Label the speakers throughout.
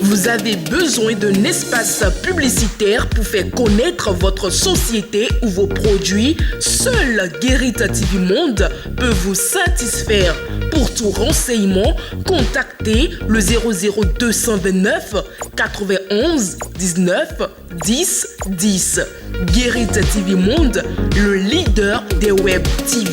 Speaker 1: Vous avez besoin d'un espace publicitaire pour faire connaître votre société ou vos produits? Seul Guérit TV Monde peut vous satisfaire. Pour tout renseignement, contactez le 00229 91 19 10 10. Guérit TV Monde, le leader des web TV.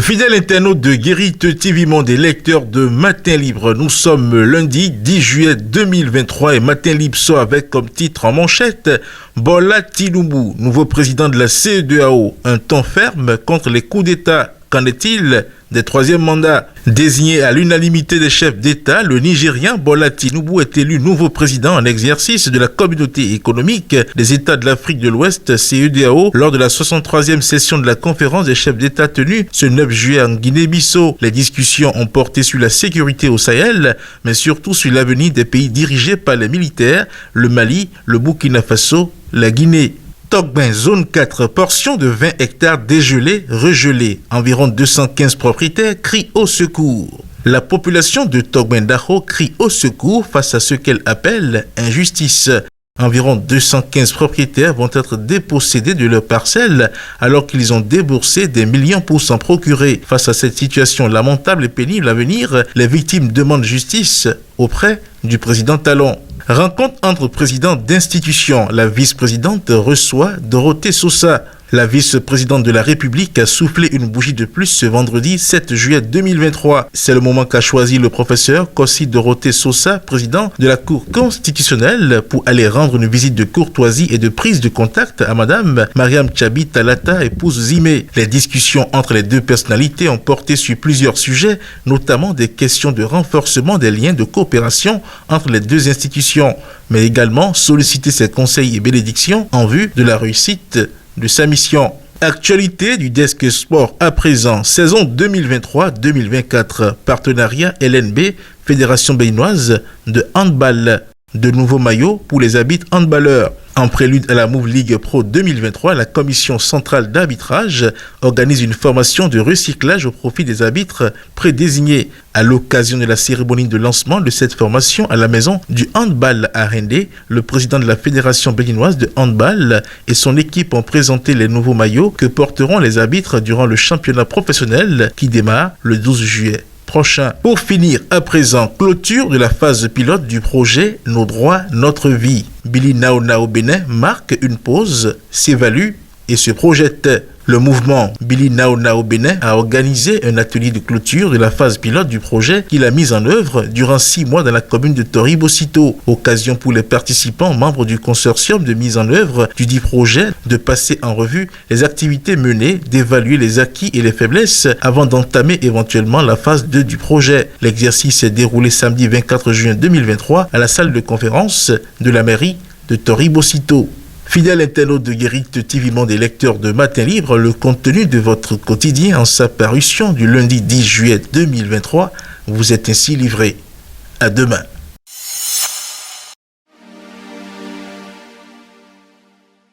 Speaker 2: Fidèle internaute de Guérit TV Monde et lecteur de Matin Libre, nous sommes lundi 10 juillet 2023 et Matin Libre sort avec comme titre en manchette Bola Tinubu, nouveau président de la CEDEAO, un ton ferme contre les coups d'État. Qu'en est-il des troisièmes mandats? Désigné à l'unanimité des chefs d'État, le Nigérien Bola Tinubu est élu nouveau président en exercice de la Communauté économique des États de l'Afrique de l'Ouest, CEDEAO, lors de la 63e session de la conférence des chefs d'État tenue ce 9 juillet en Guinée-Bissau. Les discussions ont porté sur la sécurité au Sahel, mais surtout sur l'avenir des pays dirigés par les militaires, le Mali, le Burkina Faso, la Guinée. Togben, zone 4, portion de 20 hectares dégelés, regelés. Environ 215 propriétaires crient au secours. La population de Togben Daro crie au secours face à ce qu'elle appelle injustice. Environ 215 propriétaires vont être dépossédés de leurs parcelles alors qu'ils ont déboursé des millions pour s'en procurer. Face à cette situation lamentable et pénible à venir, les victimes demandent justice auprès du président Talon. Rencontre entre présidents d'institutions. La vice-présidente reçoit Dorothée Sosa. La vice-présidente de la République a soufflé une bougie de plus ce vendredi 7 juillet 2023. C'est le moment qu'a choisi le professeur Kossi Dorothée Sosa, président de la Cour constitutionnelle, pour aller rendre une visite de courtoisie et de prise de contact à Madame Mariam Tchabi Talata, épouse Zimé. Les discussions entre les deux personnalités ont porté sur plusieurs sujets, notamment des questions de renforcement des liens de coopération entre les deux institutions, mais également solliciter ses conseils et bénédictions en vue de la réussite de sa mission. Actualité du desk sport à présent, saison 2023-2024, partenariat LNB, Fédération béninoise de handball. De nouveaux maillots pour les arbitres handballeurs. En prélude à la Move League Pro 2023, la Commission centrale d'arbitrage organise une formation de recyclage au profit des arbitres prédésignés. À l'occasion de la cérémonie de lancement de cette formation à la maison du handball à Rendé, le président de la Fédération béninoise de handball et son équipe ont présenté les nouveaux maillots que porteront les arbitres durant le championnat professionnel qui démarre le 12 juillet. Prochain. Pour finir, à présent, clôture de la phase pilote du projet Nos droits, notre vie. Billy Nao Nao Bénin marque une pause, s'évalue et se projette. Le mouvement Billy Nao Nao Bénin a organisé un atelier de clôture de la phase pilote du projet qu'il a mis en œuvre durant 6 mois dans la commune de Tori-Bocito. Occasion pour les participants membres du consortium de mise en œuvre du dit projet de passer en revue les activités menées, d'évaluer les acquis et les faiblesses avant d'entamer éventuellement la phase 2 du projet. L'exercice s'est déroulé samedi 24 juin 2023 à la salle de conférence de la mairie de Tori-Bocito. Fidèle internaute de Guérit TV Monde et lecteur de Matin Libre, le contenu de votre quotidien en sa parution du lundi 10 juillet 2023 vous est ainsi livré. À demain.